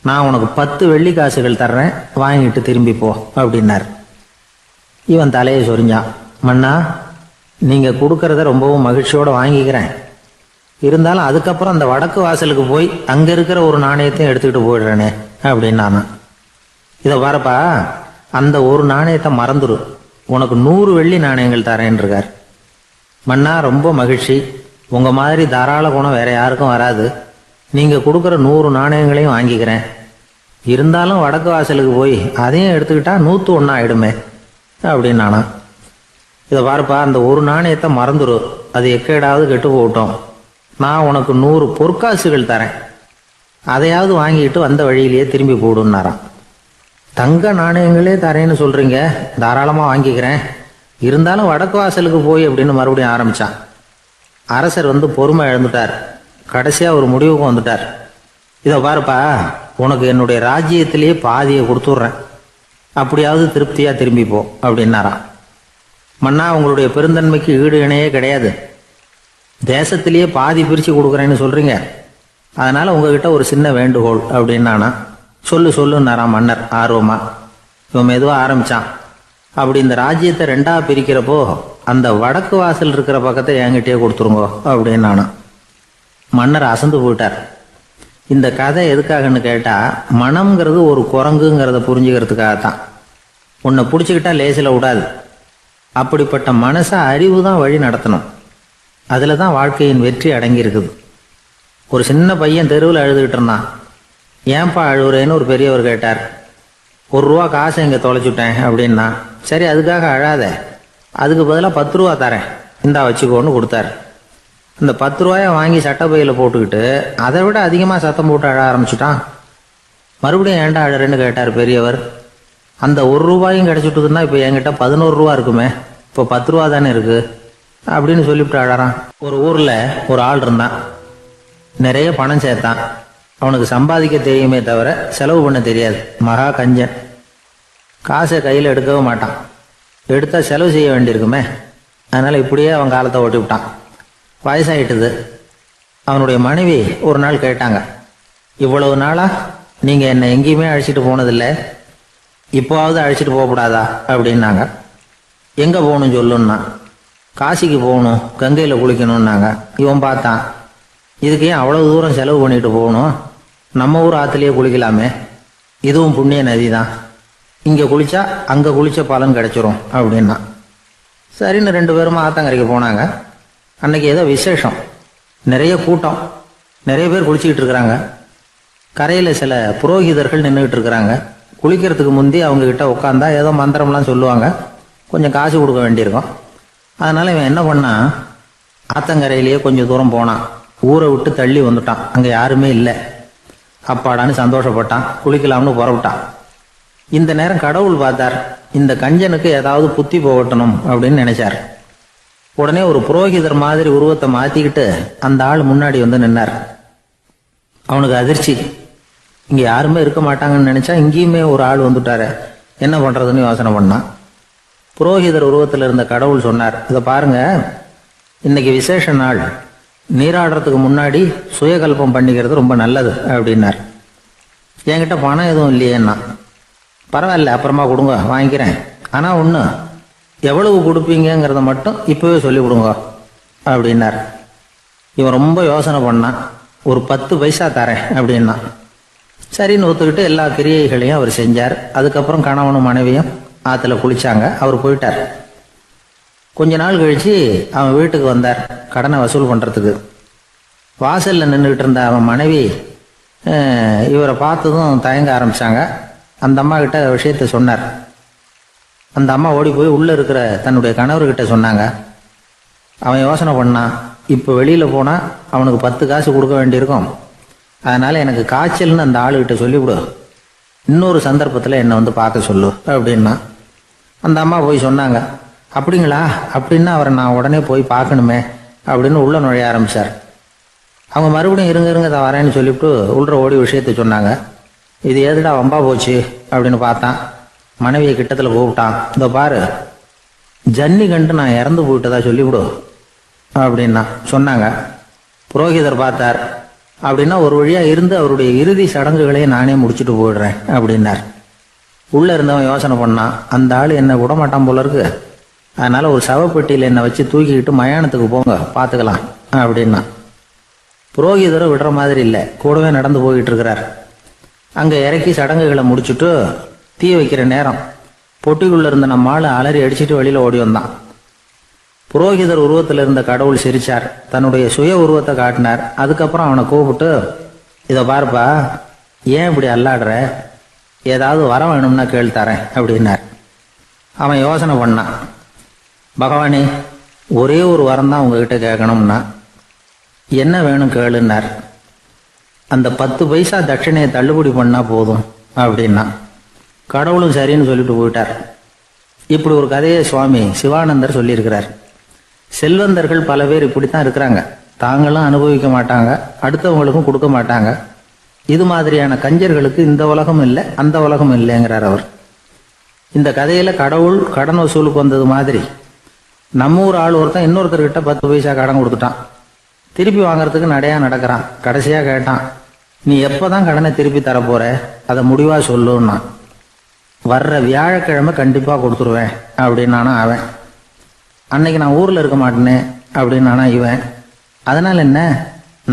நான் உனக்கு 10 வெள்ளி காசுகள் தர்றேன், வாங்கிட்டு திரும்பி போ அப்படின்னார். இவன் தலையை சொரிஞ்சான். மன்னா, நீங்கள் கொடுக்கறத ரொம்பவும் மகிழ்ச்சியோடு வாங்கிக்கிறேன். இருந்தாலும் அதுக்கப்புறம் அந்த வடக்கு வாசலுக்கு போய் அங்கே இருக்கிற ஒரு நாணயத்தையும் எடுத்துக்கிட்டு போயிடுறேனே அப்படின்னானா. இதை பாருப்பா, அந்த ஒரு நாணயத்தை மறந்துடு, உனக்கு 100 வெள்ளி நாணயங்கள் தரேன் இருக்கார். மன்னா, ரொம்ப மகிழ்ச்சி. உங்கள் மாதிரி தாராள குணம் வேற யாருக்கும் வராது. நீங்கள் கொடுக்குற 100 நாணயங்களையும் வாங்கிக்கிறேன். இருந்தாலும் வடக்கு வாசலுக்கு போய் அதையும் எடுத்துக்கிட்டா 101 ஆயிடுமே அப்படின்னானா. இதை பாருப்பா, அந்த ஒரு நாணயத்தை மறந்துடு, அது எக்கேடாவது கெட்டு போகட்டும். நான் உனக்கு 100 பொற்காசுகள் தரேன், அதையாவது வாங்கிட்டு வந்த வழியிலேயே திரும்பி போடுன்னாராம். தங்க நாணயங்களே தரேன்னு சொல்கிறீங்க, தாராளமாக வாங்கிக்கிறேன். இருந்தாலும் வடக்கு வாசலுக்கு போய் அப்படின்னு மறுபடியும் ஆரம்பித்தான். அரசர் பொறுமை இழந்துட்டார். கடைசியாக ஒரு முடிவுக்கு வந்துட்டார். இதை பாருப்பா, உனக்கு என்னுடைய ராஜ்யத்திலேயே பாதியை கொடுத்துட்றேன், அப்படியாவது திருப்தியாக திரும்பி போ அப்படின்னாராம். மன்னா, உங்களுடைய பெருந்தன்மைக்கு ஈடு இணையே கிடையாது. தேசத்திலேயே பாதி பிரித்து கொடுக்குறேன்னு சொல்கிறீங்க. அதனால் உங்ககிட்ட ஒரு சின்ன வேண்டுகோள் அப்படின்னானா. சொல்லுன்னாராம் மன்னர் ஆர்வமா. இவன் மெதுவாக ஆரம்பித்தான். அப்படி இந்த ராஜ்யத்தை 2ஆ பிரிக்கிறப்போ அந்த வடக்கு வாசல் இருக்கிற பக்கத்தை என்கிட்டயே கொடுத்துருங்கோ அப்படின்னானா. மன்னர் அசந்து போயிட்டார். இந்த கதை எதுக்காகன்னு கேட்டால், மனம்ங்கிறது ஒரு குரங்குங்கிறத புரிஞ்சுக்கிறதுக்காகத்தான். உன்னை பிடிச்சிக்கிட்டா லேசில் விடாது. அப்படிப்பட்ட மனசை அறிவு தான் வழி நடத்தணும். அதில் தான் வாழ்க்கையின் வெற்றி அடங்கியிருக்குது. ஒரு சின்ன பையன் தெருவில் அழுதுகிட்டு இருந்தான். ஏன்பா அழுகுறேன்னு ஒரு பெரியவர் கேட்டார். 1 ரூபா காசை இங்கே தொலைச்சுட்டேன் அப்படின்னா. சரி, அதுக்காக அழாத, அதுக்கு பதிலாக 10 ரூபா தரேன், இந்தா வச்சுக்கோன்னு கொடுத்தாரு. இந்த 10 ரூபாயை வாங்கி சட்டப்பையில் போட்டுக்கிட்டு அதை விட அதிகமாக சத்தம் போட்டு அழ ஆரம்பிச்சுட்டான். மறுபடியும் ஏன்டா அழறேன்னு கேட்டார் பெரியவர். அந்த 1 ரூபாயும் கிடைச்சிட்டுதுன்னா இப்போ என்கிட்ட 11 ரூபா இருக்குமே, இப்போ 10 ரூபா தானே இருக்கு அப்படின்னு சொல்லிவிட்டு அழறான். ஒரு ஊரில் ஒரு ஆள் இருந்தான். நிறைய பணம் சேர்த்தான். அவனுக்கு சம்பாதிக்க தெரியுமே தவிர செலவு பண்ண தெரியாது. மகா கஞ்சன். காசை கையில் எடுக்கவே மாட்டான். எடுத்தால் செலவு செய்ய வேண்டியிருக்குமே. அதனால் இப்படியே அவன் காலத்தை ஓட்டி விட்டான். வயசாயிட்டுது. அவனுடைய மனைவி ஒரு நாள் கேட்டாங்க, இவ்வளவு நாளாக நீங்கள் என்னை எங்கேயுமே அழைச்சிட்டு போனதில்லை, இப்போவாவது அழைச்சிட்டு போகக்கூடாதா அப்படின்னாங்க. எங்கே போகணும் சொல்லுன்னா. காசிக்கு போகணும், கங்கையில் குளிக்கணும்னாங்க. இவன் பார்த்தான், இதுக்கு ஏன் அவ்வளோ தூரம் செலவு பண்ணிட்டு போகணும், நம்ம ஊர் ஆற்றுலேயே குளிக்கலாமே, இதுவும் புண்ணிய நதி தான், இங்கே குளிச்சா அங்கே குளிச்ச பலன் கிடைச்சிரும் அப்படின்னா. சரின்னு 2 பேரும் ஆத்தங்கரைக்கு போனாங்க. அன்னைக்கு ஏதோ விசேஷம், நிறைய கூட்டம், நிறைய பேர் குளிச்சுக்கிட்டு இருக்கிறாங்க. கரையில் சில புரோகிதர்கள் நின்றுக்கிட்டு இருக்கிறாங்க. குளிக்கிறதுக்கு முந்தி அவங்க கிட்ட உட்காந்தா ஏதோ மந்திரம்லாம் சொல்லுவாங்க, கொஞ்சம் காசு கொடுக்க வேண்டியிருக்கும். அதனால இவன் என்ன பண்ணான், ஆத்தங்கரையிலேயே கொஞ்சம் தூரம் போனான். ஊரை விட்டு தள்ளி வந்துட்டான், அங்கே யாருமே இல்லை. அப்பாடான்னு சந்தோஷப்பட்டான், குளிக்கலாம்னு புறப்பட்டான். இந்த நேரம் கடவுள் பார்த்தார், இந்த கஞ்சனுக்கு ஏதாவது புத்தி போகட்டணும் அப்படின்னு நினைச்சார். உடனே ஒரு புரோகிதர் மாதிரி உருவத்தை மாத்திக்கிட்டு அந்த ஆள் முன்னாடி வந்து நின்னார். அவனுக்கு அதிர்ச்சி, இங்க யாருமே இருக்க மாட்டாங்கன்னு நினைச்சா இங்கேயுமே ஒரு ஆள் வந்துட்டாரு, என்ன பண்றதுன்னு யோசனை பண்ணான். புரோகிதர் உருவத்தில் இருந்த கடவுள் சொன்னார், இதை பாருங்க, இன்னைக்கு விசேஷ நாள், நீராடுறதுக்கு முன்னாடி சுயகல்பம் பண்ணிக்கிறது ரொம்ப நல்லது அப்படின்னார். என்கிட்ட பணம் எதுவும் இல்லையேன்னா. பரவாயில்ல, அப்புறமா கொடுங்க, வாங்கிக்கிறேன். ஆனால் ஒன்று, எவ்வளவு கொடுப்பீங்கிறத மட்டும் இப்போவே சொல்லி கொடுங்க அப்படின்னார். இவன் ரொம்ப யோசனை பண்ணான். ஒரு 10 பைசா தரேன் அப்படின்னா. சரின்னு ஒத்துக்கிட்டு எல்லா கிரியைகளையும் அவர் செஞ்சார். அதுக்கப்புறம் கணவனும் மனைவியும் ஆற்றுல குளிச்சாங்க. அவர் போயிட்டார். கொஞ்ச நாள் கழிச்சு அவன் வீட்டுக்கு வந்தார் கடனை வசூல் பண்ணுறதுக்கு. வாசலில் நின்றுக்கிட்டு இருந்த அவன் மனைவி இவரை பார்த்ததும் தயங்க ஆரம்பித்தாங்க. அந்த அம்மா கிட்ட விஷயத்த சொன்னார். அந்த அம்மா ஓடி போய் உள்ளே இருக்கிற தன்னுடைய கணவர்கிட்ட சொன்னாங்க. அவன் யோசனை பண்ணான், இப்போ வெளியில் போனால் அவனுக்கு 10 காசு கொடுக்க வேண்டியிருக்கும், அதனால் எனக்கு காய்ச்சல்னு அந்த ஆளுகிட்ட சொல்லிவிடு, இன்னொரு சந்தர்ப்பத்தில் என்னை வந்து பார்க்க சொல்லு அப்படின்னா. அந்த அம்மா போய் சொன்னாங்க. அப்படிங்களா, அப்படின்னா அவரை நான் உடனே போய் பார்க்கணுமே அப்படின்னு உள்ளே நுழைய ஆரம்பித்தார். அவங்க மறுபடியும் இருங்க தான் வரேன்னு சொல்லிவிட்டு உள்ள ஓடி விஷயத்த சொன்னாங்க. இது எதுடா வம்பா போச்சு அப்படின்னு பார்த்தான். மனைவியை கிட்டத்தில் கூப்பிட்டான். இதோ பாரு, ஜன்னி கண்டு நான் இறந்து போயிட்டதா சொல்லிவிடு அப்படின்னா சொன்னாங்க. புரோகிதர் பார்த்தார். அப்படின்னா ஒரு வழியாக இருந்து அவருடைய இறுதி சடங்குகளையும் நானே முடிச்சுட்டு போயிடுறேன் அப்படின்னார். உள்ளே இருந்தவன் யோசனை பண்ணான், அந்த ஆள் என்னை விட மாட்டான் போல இருக்கு, அதனால் ஒரு சவப்பெட்டியில் என்னை வச்சு தூக்கிக்கிட்டு மயானத்துக்கு போங்க, பார்த்துக்கலாம் அப்படின்னா. புரோகிதரை விடுற மாதிரி இல்லை, கூடவே நடந்து போய்கிட்டு இருக்கிறார். அங்கே இறக்கி சடங்குகளை முடிச்சுட்டு தீ வைக்கிற நேரம் பொட்டிக்குள்ளே இருந்த நம்ம ஆள் அலறி அடிச்சுட்டு வெளியில் ஓடி வந்தான். புரோகிதர் உருவத்தில் இருந்த கடவுள் சிரிச்சார், தன்னுடைய சுய உருவத்தை காட்டினார். அதுக்கப்புறம் அவனை கூப்பிட்டு, இதை பாருப்பா, ஏன் இப்படி அல்லாடுற, ஏதாவது வர வேணும்னா கேள் தரேன் அப்படின்னார். அவன் யோசனை பண்ணான். பகவானே, ஒரே ஒரு வரம் தான் உங்ககிட்ட கேட்கணும்னா. என்ன வேணும் கேளுன்னார். அந்த 10 பைசா தட்சணையை தள்ளுபடி பண்ணால் போதும் அப்படின்னா. கடவுளும் சரின்னு சொல்லிட்டு போயிட்டார். இப்படி ஒரு கதையை சுவாமி சிவானந்தர் சொல்லியிருக்கிறார். செல்வந்தர்கள் பல பேர் இப்படித்தான் இருக்கிறாங்க. தாங்களும் அனுபவிக்க மாட்டாங்க, அடுத்தவங்களுக்கும் கொடுக்க மாட்டாங்க. இது மாதிரியான கஞ்சர்களுக்கு இந்த உலகம் இல்லை, அந்த உலகம் இல்லைங்கிறார் அவர். இந்த கதையில கடவுள் கடன் வசூலுக்கு வந்தது மாதிரி நம்ம ஊர் ஆள் ஒருத்தன் இன்னொருத்தர்கிட்ட 10 பைசா கடன் கொடுத்துட்டான். திருப்பி வாங்கறதுக்கு நடையா நடக்கிறான். கடைசியா கேட்டான், நீ எப்போதான் கடனை திருப்பி தரப்போற, அதை முடிவா சொல்லுன்னா. வர்ற வியாழக்கிழமை கண்டிப்பா கொடுத்துருவேன் அப்படின்னானா அவன். அன்னைக்கு நான் ஊர்ல இருக்க மாட்டேனே அப்படின்னானா இவன். அதனால என்ன,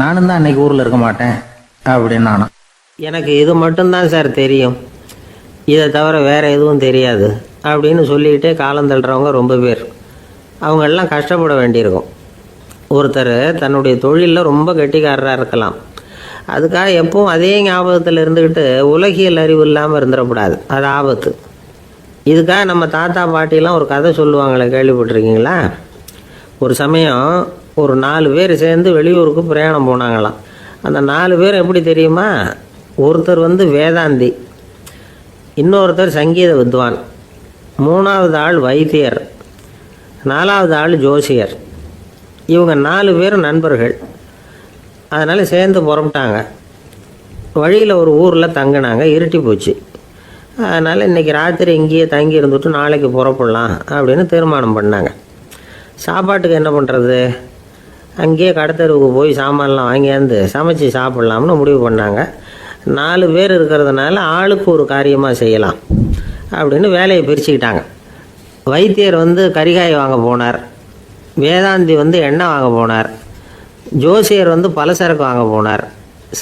நானும் தான் அன்னைக்கு ஊர்ல இருக்க மாட்டேன் அப்படின்னானா. எனக்கு இது மட்டும்தான் சார் தெரியும், இதை தவிர வேற எதுவும் தெரியாது அப்படின்னு சொல்லிக்கிட்டே காலம் தள்ளுறவங்க ரொம்ப பேர். அவங்கெல்லாம் கஷ்டப்பட வேண்டியிருக்கும். ஒருத்தர் தன்னுடைய தொழிலில் ரொம்ப கெட்டிக்காரராக இருக்கலாம். அதுக்காக எப்பவும் அதே ஞாபகத்தில் இருந்துக்கிட்டு உலகியல் அறிவு இல்லாமல் இருந்துடக்கூடாது, அது ஆபத்து. இதுக்காக நம்ம தாத்தா பாட்டிலாம் ஒரு கதை சொல்லுவாங்களே, கேள்விப்பட்டிருக்கீங்களா? ஒரு சமயம் ஒரு 4 பேர் சேர்ந்து வெளியூருக்கு பிரயாணம் போனாங்களாம். அந்த 4 பேர் எப்படி தெரியுமா? ஒருத்தர் வேதாந்தி, இன்னொருத்தர் சங்கீத வித்வான், 3வது ஆள் வைத்தியர், 4வது ஆள் ஜோசியர். இவங்க 4 பேரும் நண்பர்கள். அதனால் சேர்ந்து புறப்பட்டாங்க. வழியில் ஒரு ஊரில் தங்கினாங்க. இருட்டி போச்சு. அதனால் இன்றைக்கி ராத்திரி இங்கேயே தங்கி இருந்துட்டு நாளைக்கு புறப்படலாம் அப்படின்னு தீர்மானம் பண்ணாங்க. சாப்பாட்டுக்கு என்ன பண்ணுறது, அங்கேயே கடத்தெருவுக்கு போய் சாமான்லாம் வாங்கியாந்து சமைச்சு சாப்பிட்லாம்னு முடிவு பண்ணாங்க. 4 பேர் இருக்கிறதுனால ஆளுக்கு ஒரு காரியமாக செய்யலாம் அப்படின்னு வேலையை பிரிச்சுக்கிட்டாங்க. வைத்தியர் கரிகாய் வாங்க போனார், வேதாந்தி எண்ணெய் வாங்க போனார், ஜோசியர் பலசரக்கு வாங்க போனார்,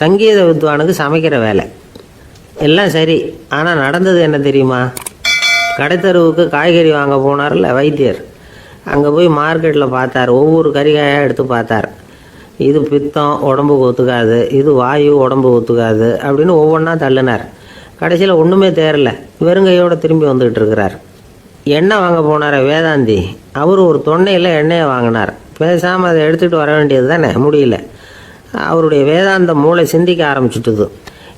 சங்கீத வித்வானுக்கு சமைக்கிற வேலை எல்லாம் சரி. ஆனால் நடந்தது என்ன தெரியுமா? கடைத்தருவுக்கு காய்கறி வாங்க போனார்ல வைத்தியர், அங்கே போய் மார்க்கெட்டில் பார்த்தார். ஒவ்வொரு கறிகாயாக எடுத்து பார்த்தார். இது பித்தம், உடம்புக்கு ஒத்துக்காது, இது வாயு, உடம்புக்கு ஒத்துக்காது அப்படின்னு ஒவ்வொன்றா தள்ளினார். கடைசியில் ஒன்றுமே தேரல, வெறுங்கையோடு திரும்பி வந்துக்கிட்டு இருக்கிறார். எண்ணெய் வாங்க போனார் வேதாந்தி, அவர் ஒரு தொன்னையில் எண்ணெயை வாங்கினார். பேசாமல் அதை எடுத்துகிட்டு வர வேண்டியது தானே, முடியல. அவருடைய வேதாந்த மூளை சிந்திக்க ஆரம்பிச்சுட்டுது.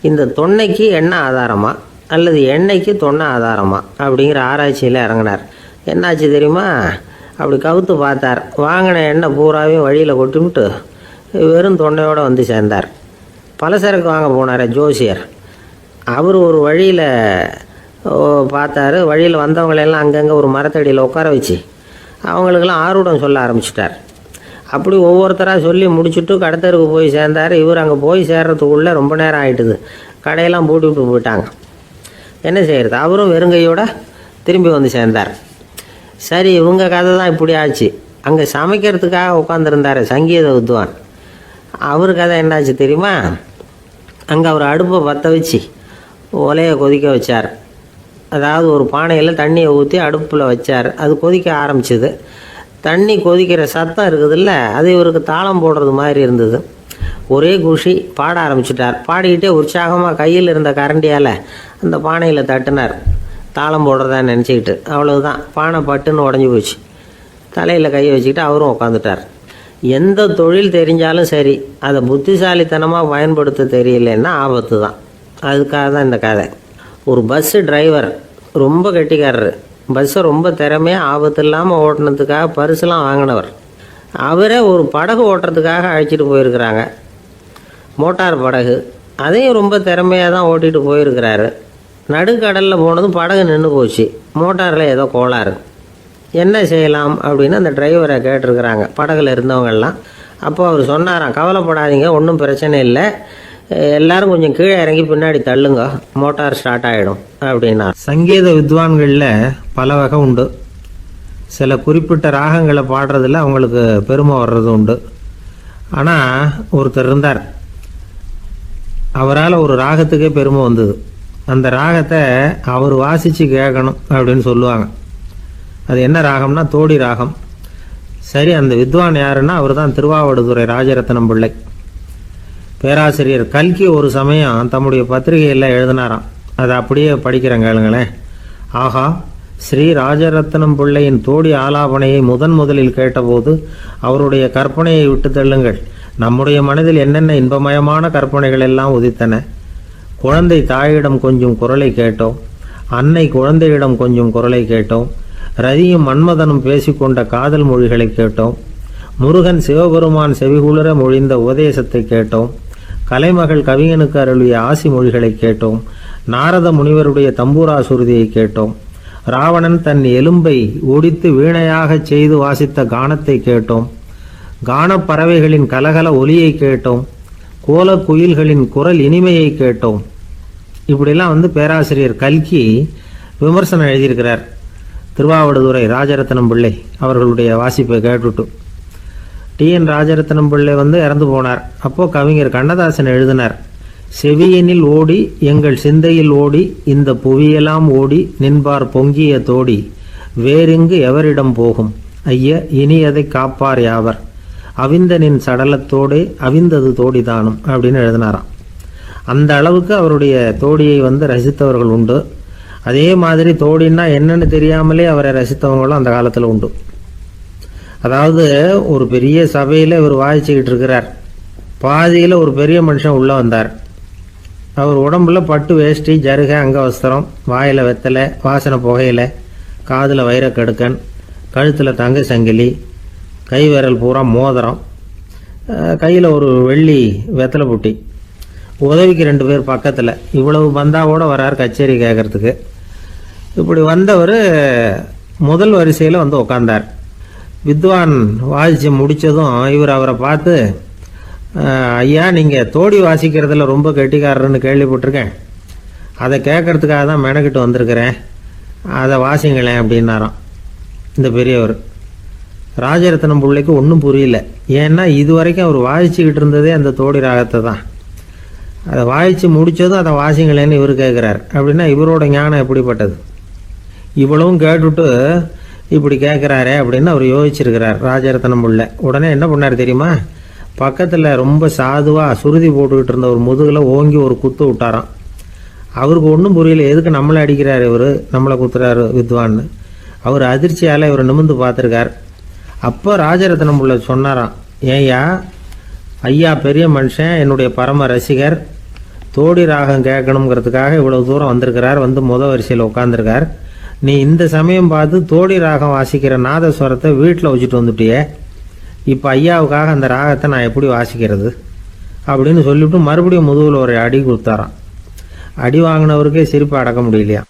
இந்த தொன்னைக்கு எண்ணெய் ஆதாரமா அல்லது எண்ணெய்க்கு தொன்னை ஆதாரமா அப்படிங்கிற ஆராய்ச்சியில் இறங்கினார். என்னாச்சு தெரியுமா? அப்படி கவுத்து பார்த்தார். வாங்கின எண்ணெய் பூராவையும் வழியில் கொட்டிவிட்டு வெறும் தொண்டையோடு வந்து சேர்ந்தார். பலசரக்கு வாங்க போனார் ஜோசியர். அவர் ஒரு வழியில் பார்த்தாரு. வழியில் வந்தவங்களெல்லாம் அங்கங்கே ஒரு மரத்தடியில் உட்கார வச்சு அவங்களுக்கெல்லாம் ஆர்வம் சொல்ல ஆரம்பிச்சிட்டார். அப்படி ஒவ்வொருத்தராக சொல்லி முடிச்சுட்டு கடத்தருக்கு போய் சேர்ந்தார். இவர் அங்கே போய் சேர்றதுக்குள்ளே ரொம்ப நேரம் ஆகிட்டுது. கடையெல்லாம் பூட்டி விட்டு போயிட்டாங்க. என்ன செய்கிறது? அவரும் வெறுங்கையோட திரும்பி வந்து சேர்ந்தார். சரி, இவங்க கதை தான் இப்படி ஆச்சு. அங்கே சமைக்கிறதுக்காக உட்காந்துருந்தார் சங்கீத வித்வான். அவர் கதை என்னாச்சு தெரியுமா? அங்கே அவர் அடுப்பை பற்ற வச்சு ஒலையை கொதிக்க வச்சார். அதாவது ஒரு பானையில் தண்ணியை ஊற்றி அடுப்பில் வச்சார். அது கொதிக்க ஆரம்பிச்சிது. தண்ணி கொதிக்கிற சத்தம் இருக்குதுல்ல, அது இவருக்கு தாளம் போடுறது மாதிரி இருந்தது. ஒரே குஷி, பாட ஆரம்பிச்சிட்டார். பாடிக்கிட்டே உற்சாகமாக கையில் இருந்த கரண்டியால் அந்த பானையில் தட்டினார், தாளம் போடுறதா நினச்சிக்கிட்டு. அவ்வளவுதான், பானை பட்டுன்னு உடஞ்சி போச்சு. தலையில் கையை வச்சுக்கிட்டு அவரும் உட்காந்துட்டார். எந்த தொழில் தெரிஞ்சாலும் சரி, அதை புத்திசாலித்தனமாக பயன்படுத்த தெரியலன்னா ஆபத்து தான். அதுக்காக தான் இந்த கதை. ஒரு பஸ்ஸு டிரைவர் ரொம்ப கெட்டிக்காரரு. பஸ்ஸை ரொம்ப திறமையாக ஆபத்து இல்லாமல் ஓட்டினதுக்காக பரிசுலாம் வாங்கினவர். அவரே ஒரு படகு ஓட்டுறதுக்காக அழைச்சிட்டு போயிருக்கிறாங்க, மோட்டார் படகு. அதையும் ரொம்ப திறமையாக தான் ஓட்டிகிட்டு போயிருக்கிறாரு. நடுக்கடலில் போனதும் படகு நின்று போச்சு. மோட்டாரில் ஏதோ கோளாறு. என்ன செய்யலாம் அப்படின்னு அந்த டிரைவரை கேட்டிருக்கிறாங்க படகுல இருந்தவங்கெல்லாம். அப்போ அவர் சொன்னாராம், கவலைப்படாதீங்க, ஒன்றும் பிரச்சனை இல்லை, எல்லாரும் கொஞ்சம் கீழே இறங்கி பின்னாடி தள்ளுங்க, மோட்டார் ஸ்டார்ட் ஆகிடும் அப்படின்னா. சங்கீத வித்வான்களில் பல வகை உண்டு. சில குறிப்பிட்ட ராகங்களை பாடுறதில் அவங்களுக்கு பெருமை வர்றது உண்டு. ஆனால் ஒருத்தர் இருந்தார், அவரால் ஒரு ராகத்துக்கே பெருமை வந்தது. அந்த ராகத்தை அவர் வாசித்து கேட்கணும் அப்படின்னு சொல்லுவாங்க. அது என்ன ராகம்னா தோடி ராகம். சரி, அந்த வித்வான் யாருன்னா அவர் தான் திருவாவடுதுறை ராஜரத்னம் பிள்ளை. பேராசிரியர் கல்கி ஒரு சமயம் தம்முடைய பத்திரிகையில் எழுதினாராம். அதை அப்படியே படிக்கிறேன் கேளுங்களேன். ஆகா, ஸ்ரீ ராஜரத்னம் பிள்ளையின் தோடி ஆலாபனையை முதலில் கேட்டபோது அவருடைய கற்பனையை விட்டு தள்ளுங்கள். நம்முடைய மனதில் என்னென்ன இன்பமயமான கற்பனைகள் எல்லாம் உதித்தன. குழந்தை தாயிடம் கொஞ்சம் குரலை கேட்டோம், அன்னை குழந்தையிடம் கொஞ்சம் குரலை கேட்டோம், ரதியும் மன்மதனும் பேசிக்கொண்ட காதல் மொழிகளை கேட்டோம், முருகன் சிவபெருமான் செவிகுளிர மொழிந்த உபதேசத்தை கேட்டோம், கலைமகள் கவிஞனுக்கு அருளிய ஆசி மொழிகளை கேட்டோம், நாரத முனிவருடைய தம்பூரா சுருதியை கேட்டோம், ராவணன் தன் எலும்பை ஒடித்து வீணையாகச் செய்து வாசித்த கானத்தை கேட்டோம், கானப்பறவைகளின் கலகல ஒலியை கேட்டோம், கோல குயில்களின் குரல் இனிமையை கேட்டோம். இப்படிலாம் பேராசிரியர் கல்கி விமர்சனம் எழுதியிருக்கிறார் திருவாவடுதுறை ராஜரத்னம் பிள்ளை அவர்களுடைய வாசிப்பை கேட்டுட்டு. டி.என். ராஜரத்னம் பிள்ளை இறந்து போனார். அப்போது கவிஞர் கண்ணதாசன் எழுதினார், செவியனில் ஓடி எங்கள் சிந்தையில் ஓடி இந்த புவியெல்லாம் ஓடி நின்பார் பொங்கிய தோடி வேறெங்கு எவரிடம் போகும் ஐய இனி அதை காப்பார் யாவர் அவிந்தனின் சடலத்தோடே அவிந்தது தோடிதானும் அப்படின்னு எழுதினாராம். அந்த அளவுக்கு அவருடைய தோடியை ரசித்தவர்கள் உண்டு. அதே மாதிரி தோடின்னா என்னன்னு தெரியாமலே அவரை ரசித்தவங்களும் அந்த காலத்தில் உண்டு. அதாவது ஒரு பெரிய சபையில் இவர் வாசிச்சுக்கிட்டு இருக்கிறார். பாதியில் ஒரு பெரிய மனுஷன் உள்ளே வந்தார். அவர் உடம்புல பட்டு வேஷ்டி, ஜருகை, அங்கவஸ்திரம், வாயில் வெத்தலை, வாசனை புகையில, காதில் வைரக்கடுக்கன், கழுத்தில் தங்க சங்கிலி, கை விரல் பூரா மோதிரம், கையில் ஒரு வெள்ளி வெத்தலை புட்டி, உதவிக்கு 2 பேர் பக்கத்தில். இவ்வளவு பந்தாவோடு வரார் கச்சேரி கேட்கறதுக்கு. இப்படி வந்தவர் முதல் வரிசையில் உட்கார்ந்தார். வித்வான் வாசித்து முடித்ததும் இவர் அவரை பார்த்து, ஐயா, நீங்கள் தோடி வாசிக்கிறதுல ரொம்ப கெட்டிக்காரர்னு கேள்விப்பட்டிருக்கேன், அதை கேட்கறதுக்காக தான் மெனக்கிட்டு வந்திருக்கிறேன், அதை வாசிங்களேன் அப்படின்னாராம் இந்த பெரியவர். ராஜரத்னம் பிள்ளைக்கு ஒன்றும் புரியல. ஏன்னா இது வரைக்கும் அவர் வாசிச்சுக்கிட்டு இருந்ததே அந்த தோடி ராகத்தை தான். அதை வாய்ச்சி முடித்ததும் அதை வாசிங்களேன்னு இவர் கேட்குறார். அப்படின்னா இவரோட ஞானம் எப்படிப்பட்டது? இவ்வளவும் கேட்டுட்டு இப்படி கேட்குறாரே அப்படின்னு அவர் யோசிச்சிருக்கிறார் ராஜரத்னம் உள்ள. உடனே என்ன பண்ணார் தெரியுமா? பக்கத்தில் ரொம்ப சாதுவாக சுருதி போட்டுக்கிட்டு இருந்த ஒரு முதுகில் ஓங்கி ஒரு குத்து விட்டாராம். அவருக்கு ஒன்றும் புரியல, எதுக்கு நம்மளை அடிக்கிறார் இவர், நம்மளை குத்துறாரு வித்வான்னு. அவர் அதிர்ச்சியால் இவர் நிமிர்ந்து பார்த்துருக்கார். அப்போ ராஜரத்னம் உள்ள சொன்னாராம், ஏய்யா ஐயா பெரிய மனுஷன், என்னுடைய பரம ரசிகர், தோடி ராகம் கேட்கணுங்கிறதுக்காக இவ்வளோ தூரம் வந்திருக்கிறார், வந்து வரிசையில் உட்காந்துருக்கார். நீ இந்த சமயம் பார்த்து தோடி ராகம் வாசிக்கிற நாதஸ்வரத்தை வீட்டில் வச்சுட்டு வந்துட்டியே, இப்போ ஐயாவுக்காக அந்த ராகத்தை நான் எப்படி வாசிக்கிறது அப்படின்னு சொல்லிவிட்டு மறுபடியும் முதுகில் ஒரு அடி கொடுத்தாராம். அடி வாங்கினவருக்கே சிரிப்பு அடக்க முடியலையா.